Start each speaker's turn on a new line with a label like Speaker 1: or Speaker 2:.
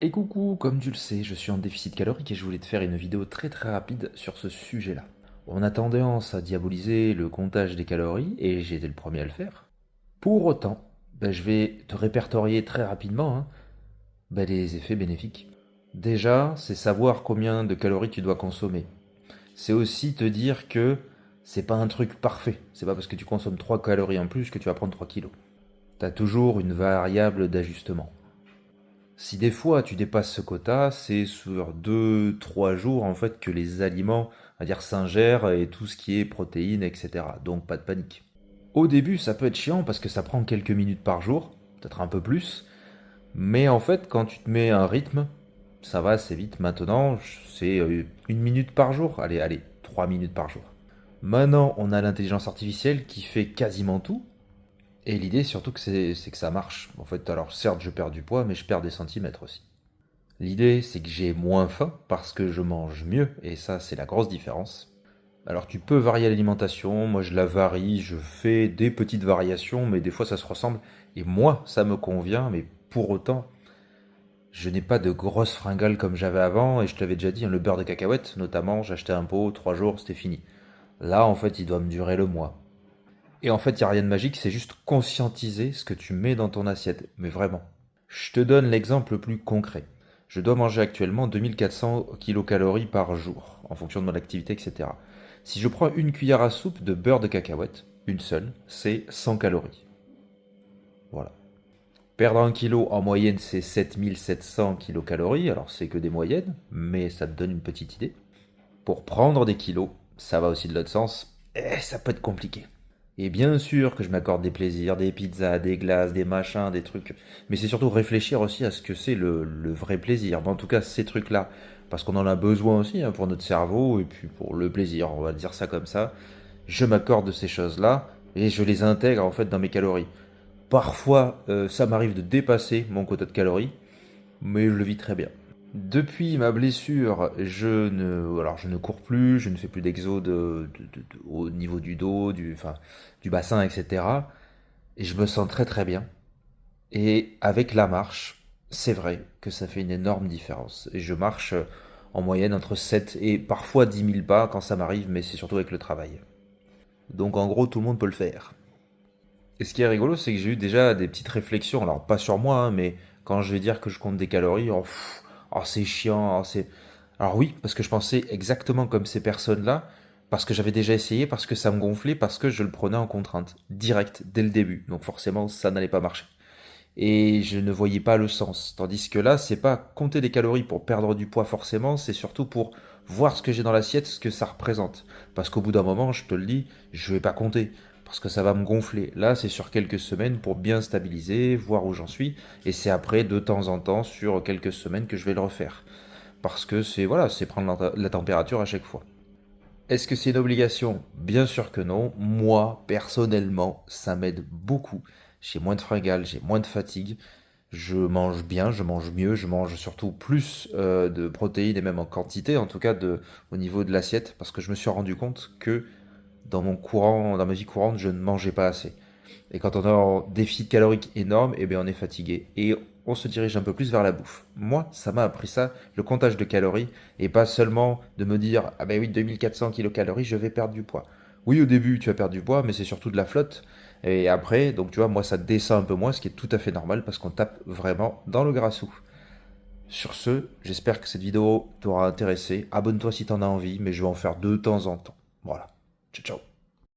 Speaker 1: Et coucou, comme tu le sais, je suis en déficit calorique et je voulais te faire une vidéo très rapide sur ce sujet-là. On a tendance à diaboliser le comptage des calories et j'ai été le premier à le faire. Pour autant, je vais te répertorier très rapidement les effets bénéfiques. Déjà, c'est savoir combien de calories tu dois consommer. C'est aussi te dire que c'est pas un truc parfait. C'est pas parce que tu consommes 3 calories en plus que tu vas prendre 3 kilos. T'as toujours une variable d'ajustement. Si des fois tu dépasses ce quota, c'est sur 2, 3 jours en fait que les aliments, on va dire, s'ingèrent et tout ce qui est protéines, etc. Donc pas de panique. Au début, ça peut être chiant parce que ça prend quelques minutes par jour, peut-être un peu plus, mais en fait, quand tu te mets un rythme, ça va assez vite. Maintenant, c'est 1 minute par jour. Allez, 3 minutes par jour. Maintenant, on a l'intelligence artificielle qui fait quasiment tout. Et l'idée surtout que c'est que ça marche. En fait, alors certes, je perds du poids, mais je perds des centimètres aussi. L'idée, c'est que j'ai moins faim parce que je mange mieux, et ça, c'est la grosse différence. Alors, tu peux varier l'alimentation, moi je la varie, je fais des petites variations, mais des fois ça se ressemble, et moi, ça me convient, mais pour autant, je n'ai pas de grosses fringales comme j'avais avant, et je te l'avais déjà dit, le beurre de cacahuète, notamment, j'achetais un pot, 3 jours, c'était fini. Là, en fait, il doit me durer le mois. Et en fait, il n'y a rien de magique, c'est juste conscientiser ce que tu mets dans ton assiette, mais vraiment. Je te donne l'exemple le plus concret. Je dois manger actuellement 2400 kilocalories par jour, en fonction de mon activité, etc. Si je prends une cuillère à soupe de beurre de cacahuète, une seule, c'est 100 calories. Voilà. Perdre 1 kilo en moyenne, c'est 7700 kilocalories, alors c'est que des moyennes, mais ça te donne une petite idée. Pour prendre des kilos, ça va aussi de l'autre sens, et ça peut être compliqué. Et bien sûr que je m'accorde des plaisirs, des pizzas, des glaces, des machins, des trucs. Mais c'est surtout réfléchir aussi à ce que c'est le vrai plaisir. Mais en tout cas, ces trucs-là, parce qu'on en a besoin aussi pour notre cerveau et puis pour le plaisir, on va dire ça comme ça. Je m'accorde ces choses-là et je les intègre en fait dans mes calories. Parfois, ça m'arrive de dépasser mon quota de calories, mais je le vis très bien. Depuis ma blessure, je ne cours plus, je ne fais plus d'exo au niveau du dos, du bassin, etc. Et je me sens très bien. Et avec la marche, c'est vrai que ça fait une énorme différence. Et je marche en moyenne entre 7 et parfois 10 000 pas quand ça m'arrive, mais c'est surtout avec le travail. Donc en gros, tout le monde peut le faire. Et ce qui est rigolo, c'est que j'ai eu déjà des petites réflexions, alors pas sur moi, mais quand je vais dire que je compte des calories, oh, c'est chiant, Alors oui, parce que je pensais exactement comme ces personnes-là, parce que j'avais déjà essayé, parce que ça me gonflait, parce que je le prenais en contrainte, direct, dès le début. Donc forcément, ça n'allait pas marcher. Et je ne voyais pas le sens. Tandis que là, c'est pas compter des calories pour perdre du poids forcément, c'est surtout pour voir ce que j'ai dans l'assiette, ce que ça représente. Parce qu'au bout d'un moment, je te le dis, je vais pas compter. Parce que ça va me gonfler. Là, c'est sur quelques semaines pour bien stabiliser, voir où j'en suis. Et c'est après, de temps en temps, sur quelques semaines, que je vais le refaire. Parce que c'est voilà, c'est prendre la température à chaque fois. Est-ce que c'est une obligation? Bien sûr que non. Moi, personnellement, ça m'aide beaucoup. J'ai moins de fringales, j'ai moins de fatigue. Je mange bien, je mange mieux, je mange surtout plus de protéines et même en quantité, en tout cas au niveau de l'assiette, parce que je me suis rendu compte que dans ma vie courante, je ne mangeais pas assez. Et quand on a un déficit calorique énorme, eh bien on est fatigué. Et on se dirige un peu plus vers la bouffe. Moi, ça m'a appris ça, le comptage de calories, et pas seulement de me dire, ah ben oui, 2400 kilocalories, je vais perdre du poids. Oui, au début, tu vas perdre du poids, mais c'est surtout de la flotte. Et après, donc tu vois, moi, ça descend un peu moins, ce qui est tout à fait normal, parce qu'on tape vraiment dans le grassou. Sur ce, j'espère que cette vidéo t'aura intéressé. Abonne-toi si t'en as envie, mais je vais en faire de temps en temps. Voilà. Ciao, ciao.